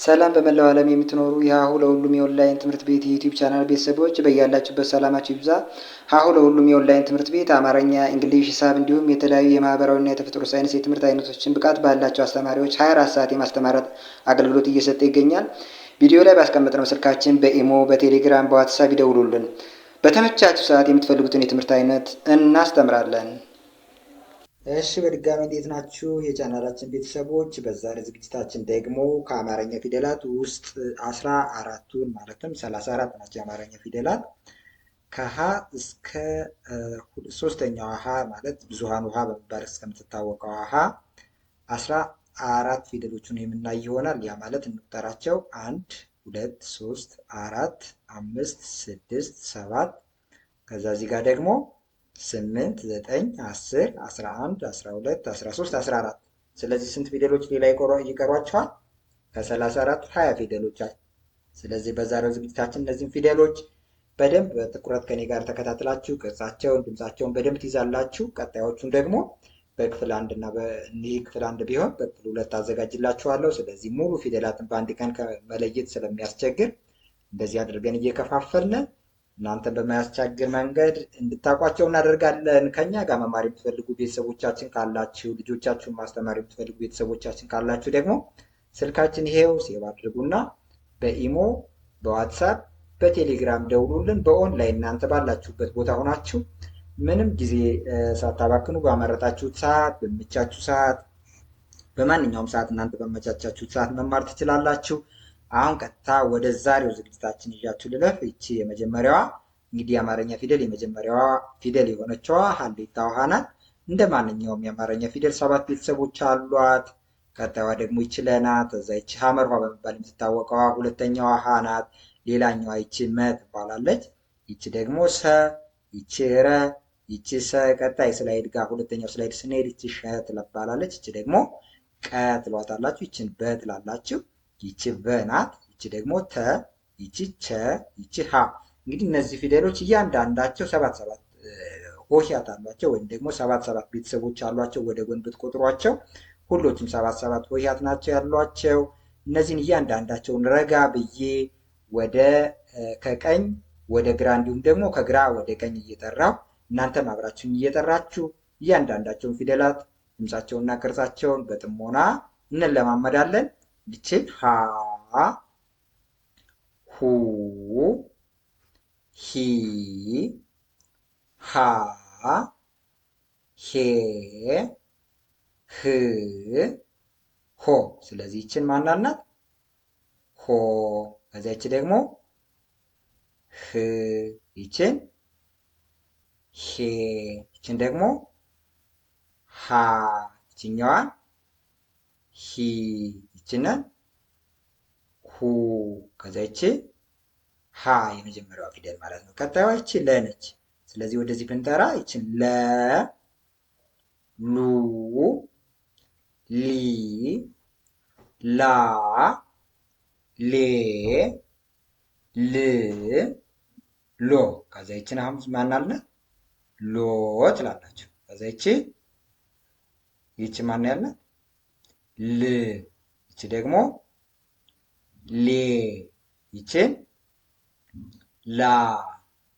ሰላም በመላው ዓለም የምትኖሩ የሀሁ ለሁሉም የኦንላይን ትምህርት ቤት የዩቲዩብ ቻናል ቤተሰቦች በያላችሁበት ሰላማችሁ ይብዛ። ሀሁ ለሁሉም የኦንላይን ትምህርት ቤት አማርኛ፣ እንግሊዝ፣ ሂሳብ እንዲሁም የተለያዩ የማህበራዊና የተፈጥሮ ሳይንስ የትምህርት አይነቶችን ብቃት ባላቸው አስተማሪዎች 24 ሰዓት የማስተማር አገልግሎት እየሰጠ ይገኛል። ቪዲዮ ላይ ባስቀመጥነው ስልካችን በኢሞ፣ በቴሌግራም፣ በዋትሳፕ ይደውሉልን። በተመቻችሁ ሰዓት የምትፈልጉትን የትምህርት አይነት እናስተምራለን። እሺ በድጋሚ እንዴት ናችሁ የቻናላችን ቤተሰቦች? በዛሬ ዝግጅታችን ደግሞ ከአማርኛ ፊደላት ውስጥ 14ቱን ማለትም 34 ናቸው የአማርኛ ፊደላት ከሀ እስከ ሶስተኛዋ ሀ ማለት ብዙሃን ውሃ በመባል እስከምትታወቀው ሀ 14 ፊደሎችን የምናይ ይሆናል። ያ ማለት እንቁጠራቸው 1 2 3 4 5 6 7 ከዛ እዚህ ጋር ደግሞ 8 9 10 11 12 13 14 ስለዚህ ስንት ፊደሎች ሌላ ይቀሯቸዋል? ከ34 20 ፊደሎች። ስለዚህ በዛሬው ዝግጅታችን እነዚህን ፊደሎች በደንብ በትኩረት ከኔ ጋር ተከታትላችሁ ቅርጻቸውን፣ ድምጻቸውን በደንብ ትይዛላችሁ። ቀጣዮቹን ደግሞ በክፍል 1 እና በእንዲህ ክፍል 1 ቢሆን በክፍል 2 አዘጋጅላችኋለሁ። ስለዚህ ሙሉ ፊደላትን በአንድ ቀን መለየት ስለሚያስቸግር እንደዚህ አድርገን እየከፋፈልን እናንተን በማያስቸግር መንገድ እንድታውቋቸው እናደርጋለን። ከኛ ጋር መማር የምትፈልጉ ቤተሰቦቻችን ካላችሁ፣ ልጆቻችሁን ማስተማር የምትፈልጉ ቤተሰቦቻችን ካላችሁ ደግሞ ስልካችን ይሄው ሴቭ አድርጉና በኢሞ፣ በዋትሳፕ፣ በቴሌግራም ደውሉልን። በኦንላይን እናንተ ባላችሁበት ቦታ ሆናችሁ ምንም ጊዜ ሳታባክኑ ባመረጣችሁት ሰዓት፣ በሚቻችሁ ሰዓት፣ በማንኛውም ሰዓት እናንተ በመቻቻችሁት ሰዓት መማር ትችላላችሁ። አሁን ቀጥታ ወደ ዛሬው ዝግጅታችን ይዣችሁ ልለፍ። ይቺ የመጀመሪያዋ እንግዲህ የአማርኛ ፊደል የመጀመሪያዋ ፊደል የሆነችዋ ሀሌታ ውሃ ናት። እንደ ማንኛውም የአማርኛ ፊደል 7 ቤተሰቦች አሏት። ቀጣዩዋ ደግሞ ይቺ ለ ናት። እዛ ይቺ ሀመር ውሃ በመባል የምትታወቀዋ ሁለተኛዋ ሀ ናት። ሌላኛዋ ይቺ መ ትባላለች። ይቺ ደግሞ ሰ፣ ይቺ ረ፣ ይቺ ሰ። ቀጣይ ስላይድ ጋር ሁለተኛው ስላይድ ስንሄድ ይቺ ሸ ትባላለች። ይቺ ደግሞ ቀ ትሏታላችሁ። ይቺን በ ትላላችሁ። ይቺ በ ናት። ይቺ ደግሞ ተ፣ ይቺ ቸ፣ ይቺ ሀ። እንግዲህ እነዚህ ፊደሎች እያንዳንዳቸው 7 ሆሄያት አሏቸው ወይም ደግሞ 7 ቤተሰቦች አሏቸው። ወደ ጎን ብትቆጥሯቸው ሁሎችም 7 ሆሄያት ናቸው ያሏቸው። እነዚህን እያንዳንዳቸውን ረጋ ብዬ ወደ ከቀኝ ወደ ግራ እንዲሁም ደግሞ ከግራ ወደ ቀኝ እየጠራው እናንተም አብራችሁን እየጠራችሁ እያንዳንዳቸውን ፊደላት ድምጻቸውንና ቅርጻቸውን በጥሞና እንለማመዳለን። ይችን ሀ፣ ሁ፣ ሂ፣ ሃ፣ ሄ፣ ህ፣ ሆ። ስለዚህ ይችን ማናልናት? ሆ። ከዚያ ይች ደግሞ ህ፣ ይችን ሄ፣ ይችን ደግሞ ሃ፣ ይችኛዋን ሂ፣ ይችንን ሁ። ከዛ ይቺ ሀ የመጀመሪያዋ ፊደል ማለት ነው። ቀጣዩዋ ይቺ ለ ነች። ስለዚህ ወደዚህ ብንጠራ ይችን ለ፣ ሉ፣ ሊ፣ ላ፣ ሌ፣ ል፣ ሎ። ከዛ ይችን አሁን ማናልነ ሎ ትላላችሁ። ከዛ ይቺ ማን ያልናት ል፣ ይቺ ደግሞ ሌ፣ ይችን ላ፣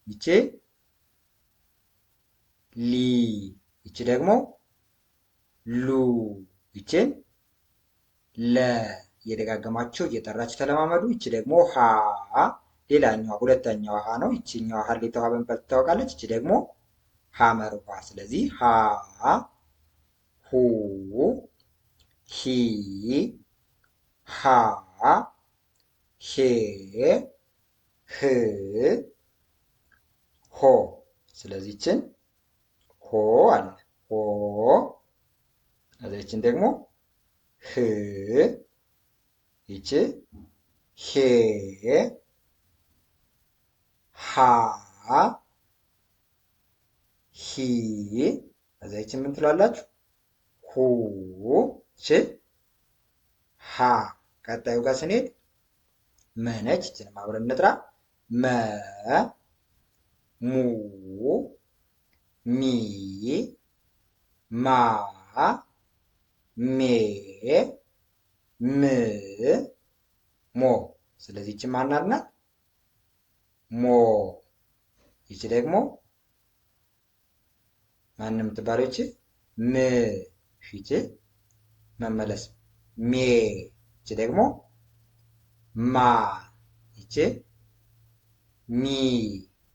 ይቺ ሊ፣ ይቺ ደግሞ ሉ፣ ይችን ለ። እየደጋገማችሁ እየጠራችሁ ተለማመዱ። ይቺ ደግሞ ሀ፣ ሌላኛዋ ሁለተኛዋ ሀ ነው። ይቺኛዋ ሀሌታ ውሃ በመባል ትታወቃለች። ይቺ ደግሞ ሀመር ውሃ። ስለዚህ ሀ፣ ሁ፣ ሂ፣ ሃ፣ ሄ፣ ህ፣ ሆ። ስለዚህ ይችን ሆ አለ ሆ። ይችን ደግሞ ህ፣ ይች ሄ፣ ሃ፣ ሂ። ከዛ ይችን ምን ትላላችሁ? ሁ፣ ች፣ ሃ። ቀጣዩ ጋር ስንሄድ መነች። ይችንም አብረን እንጥራ። መ፣ ሙ፣ ሚ፣ ማ፣ ሜ፣ ም፣ ሞ። ስለዚህ ይቺ ማናት ናት? ሞ። ይቺ ደግሞ ማን የምትባለው? ይቺ ም። ይቺ መመለስ ሜ። ይቺ ደግሞ ማ። ይቺ ሚ።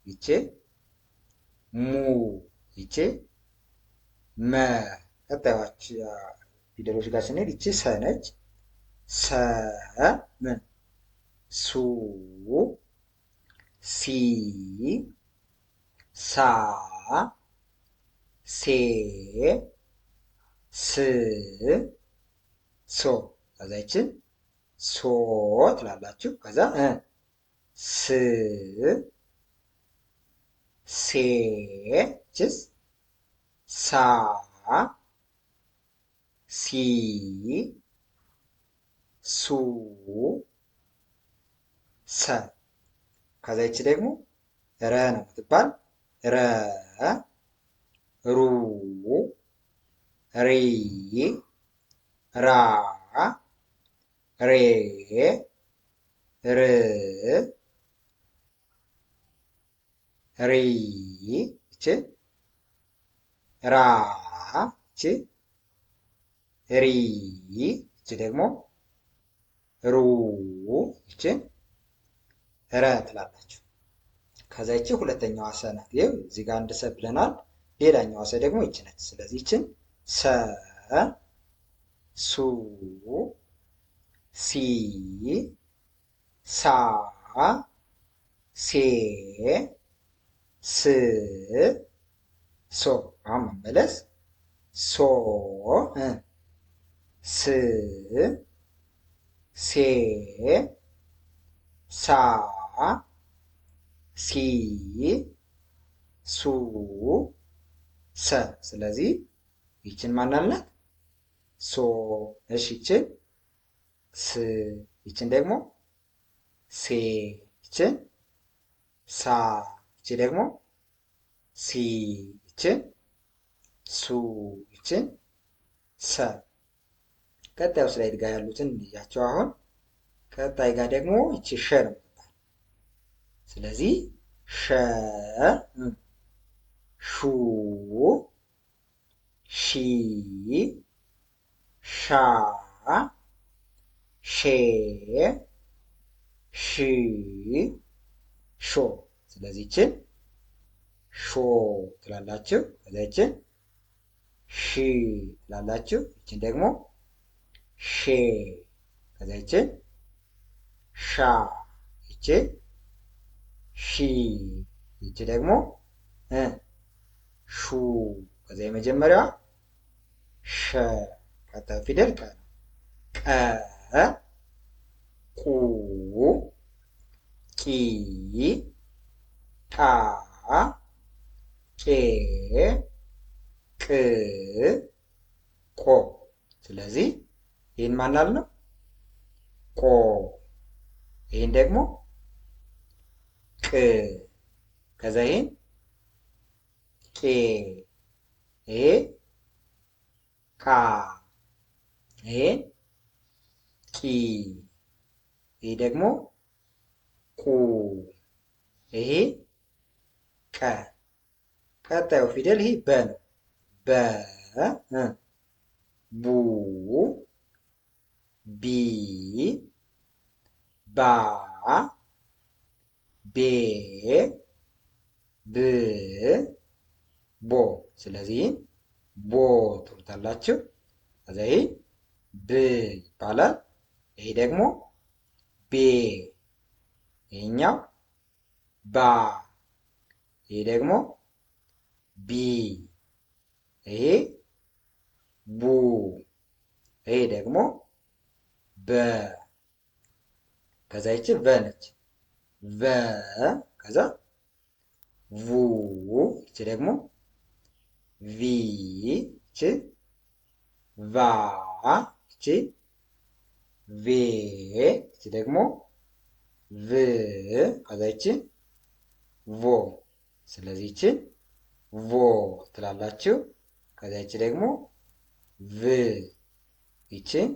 ይቺ ሙ። ይቺ መ። ቀጣዮች ፊደሎች ጋር ስንሄድ ይቺ ሰ ነች። ሰ ምን ሱ ሲ ሳ ሴ ስ ሶ። ከዛ ይችን ሶ ትላላችሁ። ከዛ ስ ሴ ችስ ሳ ሲ ሱ ሰ። ከዛ ይቺ ደግሞ ረ ነው የምትባል። ረ ሩ ሪ ራ ሬ ር ሪ ይቺ ራ ይቺ ሪ ይቺ ደግሞ ሩ ይቺ ረ ትላላችሁ። ከዛ ይቺ ሁለተኛዋ ሰ ናት። ይኸው እዚህ ጋር አንድ ሰ ብለናል። ሌላኛዋ ሰ ደግሞ ይቺ ነች። ስለዚህ ይችን ሰ ሱ ሲ ሳ ሴ ስ ሶ። አሁን መመለስ ሶ ስ ሴ ሳ ሲ ሱ ሰ። ስለዚህ ይችን ማን አልናት? ሶ። እሺ ይችን ስ። ይችን ደግሞ ሴ። ይችን ሳ። ይቺ ደግሞ ሲ። ይችን ሱ። ይችን ሰ። ቀጣዩ ስላይድ ጋር ያሉትን እንያቸው። አሁን ቀጣይ ጋር ደግሞ ይቺ ሸ ነው የምትባል። ስለዚህ ሸ ሹ ሺ ሻ ሼ ሺ ሾ። ስለዚህ ይችን ሾ ትላላችሁ። ከዛ ይችን ሺ ትላላችሁ። ይችን ደግሞ ሼ። ከዛ ይችን ሻ። ይች ሺ። ይች ደግሞ ሹ። ከዛ የመጀመሪያዋ ሸ። ቀጣዩ ፊደል ቀ ነው። ቀ ቁ ቂ ቃ ቄ ቅ ቆ። ስለዚህ ይህን ማናል ነው? ቆ። ይህን ደግሞ ቅ። ከዛ ይህን ቄ። ይሄ ቃ። ይሄን ቂ። ይሄ ደግሞ ቁ። ይሄ ቀ። ቀጣዩ ፊደል ይሄ በ ነው። በ ቡ ቢ ባ ቤ ብ ቦ። ስለዚህ ቦ ትሉታላችሁ። ከዛ ይሄ ብ ይባላል። ይሄ ደግሞ ቤ። ይሄኛው ባ። ይሄ ደግሞ ቢ። ይሄ ቡ። ይሄ ደግሞ በ። ከዛ ይቺ ቨ ነች። ቨ። ከዛ ቡ። ይቺ ደግሞ ቪ። ይቺ ቫ። ይቺ ቬ። ይቺ ደግሞ ቭ። ከዛ ይቺ ቮ። ስለዚህ ይቺን ቮ ትላላችሁ። ከዛ ይቺ ደግሞ ቭ። ይቺን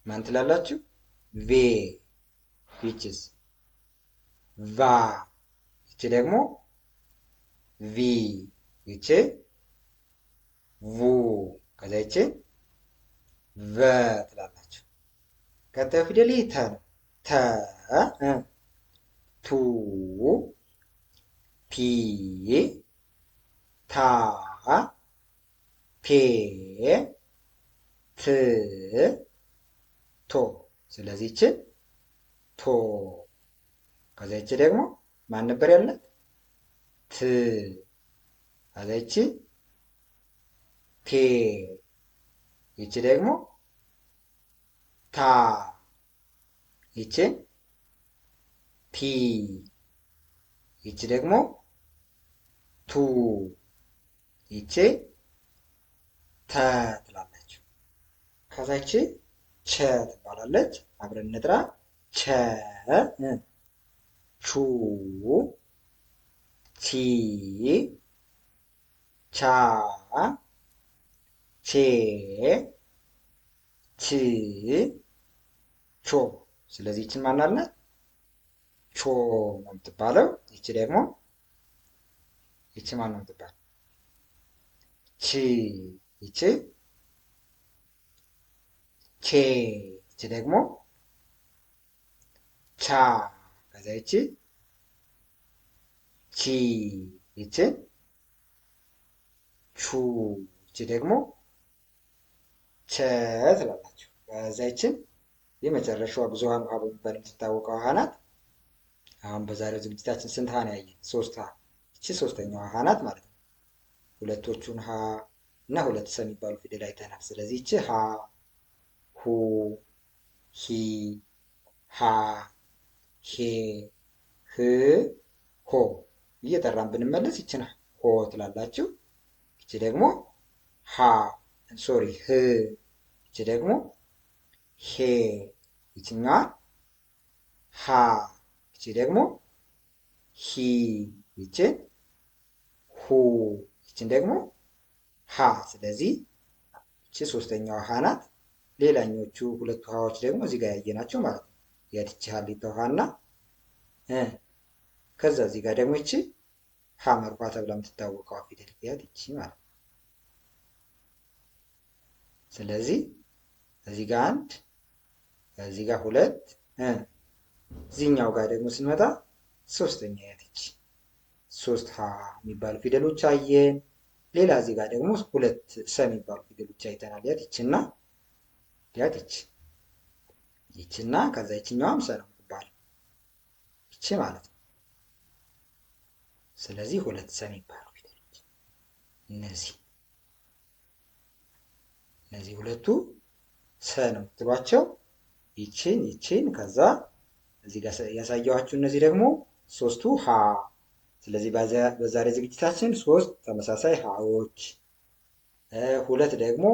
ማን ትላላችሁ? ቬ። ይችስ ቫ። ይቺ ደግሞ ቪ። ይቺ ቡ። ከዛ ይቺ ቨ ትላላችሁ። ቀጣዩ ፊደል ተ ነው። ተ ቱ ፒ ታ ፔ ት ቶ። ስለዚህ ይቺ ቶ። ከዛ ይቺ ደግሞ ማን ነበር ያላት? ት። ከዛ ይቺ ቴ። ይቺ ደግሞ ታ። ይቺ ቲ። ይቺ ደግሞ ቱ። ይቺ ተ ትላላችሁ። ከዛ ይቺ ቸ ትባላለች። አብረን እንጥራ። ቸ ቹ ቺ ቻ ቼ ች ቾ። ስለዚህ ይችን ማን አልናት? ቾ ነው የምትባለው። ይቺ ደግሞ ይቺ ማን ነው የምትባለው? ቺ። ይቺ ቼ። ይቺ ደግሞ ቻ። ከዛ ይቺ ቺ። ይቺ ቹ። ይቺ ደግሞ ቸ ትላላችሁ። ከዛ ይችን የመጨረሻዋ ብዙሃን ውሃ በሚባል የምትታወቀው ውሃ ናት። አሁን በዛሬው ዝግጅታችን ስንት ሀ ነው ያየን? ሶስት ሀ። ይቺ ሶስተኛዋ ሀ ናት ማለት ነው። ሁለቶቹን ሀ እና ሁለት ሰ የሚባሉ ፊደል አይተናል። ስለዚህ ይቺ ሀ፣ ሁ፣ ሂ፣ ሃ፣ ሄ፣ ህ፣ ሆ። እየጠራን ብንመለስ ይችን ሆ ትላላችሁ። ይቺ ደግሞ ሀ ሶሪ ህ። ይቺ ደግሞ ሄ። ይችኛዋ ሀ። ይቺ ደግሞ ሂ። ይችን ሁ። ይችን ደግሞ ሀ። ስለዚህ ይቺ ሶስተኛዋ ሀ ናት። ሌላኞቹ ሁለቱ ሀዎች ደግሞ እዚህ ጋር ያየናቸው ማለት ነው። ያትቺ ሀሊተ ውሃና ከዛ እዚህ ጋር ደግሞ ይቺ ሀ መርኳ ተብላ የምትታወቀው ፊደል ያት ይቺ ማለት ነው። ስለዚህ እዚህ ጋር አንድ፣ እዚህ ጋር ሁለት፣ እዚህኛው ጋር ደግሞ ስንመጣ ሶስተኛ ያትች ሶስት ሀ የሚባሉ ፊደሎች አየን። ሌላ እዚህ ጋር ደግሞ ሁለት ሰ የሚባሉ ፊደሎች አይተናል። ያትችና ያትች ይችና ከዛ ይችኛዋም ሰ ነው የምትባለው ይቺ ማለት ነው። ስለዚህ ሁለት ሰ የሚባሉ ፊደሎች እነዚህ ሁለቱ ሰ ነው የምትሏቸው። ይችን ከዛ እዚህ ጋር ያሳየኋችሁ እነዚህ ደግሞ ሶስቱ ሀ። ስለዚህ በዛሬ ዝግጅታችን ሶስት ተመሳሳይ ሀዎች፣ ሁለት ደግሞ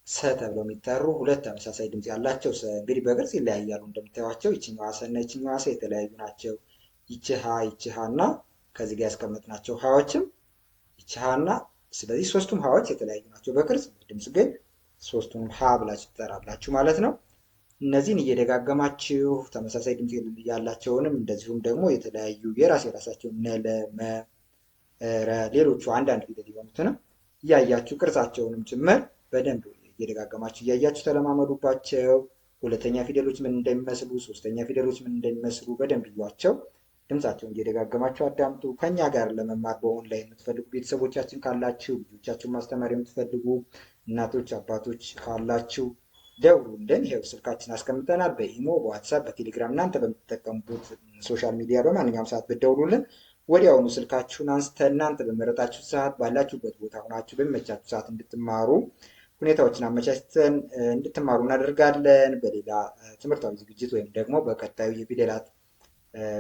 ሰ ተብለው የሚጠሩ ሁለት ተመሳሳይ ድምፅ ያላቸው ሰ። እንግዲህ በቅርጽ ይለያያሉ እንደምታዩቸው። ይችኛዋ ሰ እና ይችኛዋ ሰ የተለያዩ ናቸው። ይቺ ሀ እና ከዚህ ጋር ያስቀመጥናቸው ሀዎችም ይቺ ሀ እና ስለዚህ ሶስቱም ሀዎች የተለያዩ ናቸው በቅርጽ። ድምፅ ግን ሶስቱንም ሀ ብላችሁ ትጠራላችሁ ማለት ነው። እነዚህን እየደጋገማችሁ ተመሳሳይ ድምፅ ያላቸውንም እንደዚሁም ደግሞ የተለያዩ የራሳቸው ነለ፣ መ፣ ረ ሌሎቹ አንዳንድ ፊደል የሆኑትንም እያያችሁ ቅርጻቸውንም ጭምር በደንብ እየደጋገማችሁ እያያችሁ ተለማመዱባቸው። ሁለተኛ ፊደሎች ምን እንደሚመስሉ፣ ሶስተኛ ፊደሎች ምን እንደሚመስሉ በደንብ እዩዋቸው። ድምፃቸውን እየደጋገማችሁ አዳምጡ። ከኛ ጋር ለመማር በኦንላይን የምትፈልጉ ቤተሰቦቻችን ካላችሁ፣ ልጆቻችሁን ማስተማር የምትፈልጉ እናቶች አባቶች ካላችሁ ደውሉልን። ይሄው ስልካችን አስቀምጠናል። በኢሞ፣ በዋትሳፕ፣ በቴሌግራም እናንተ በምትጠቀሙበት ሶሻል ሚዲያ በማንኛውም ሰዓት ብትደውሉልን ወዲያውኑ ስልካችሁን አንስተን እናንተ በመረጣችሁ ሰዓት ባላችሁበት ቦታ ሆናችሁ በሚመቻችሁ ሰዓት እንድትማሩ ሁኔታዎችን አመቻችተን እንድትማሩ እናደርጋለን። በሌላ ትምህርታዊ ዝግጅት ወይም ደግሞ በቀጣዩ የፊደላት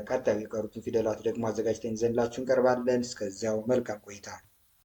ቀጣዩ የቀሩትን ፊደላት ደግሞ አዘጋጅተን ይዘንላችሁ እንቀርባለን። እስከዚያው መልካም ቆይታ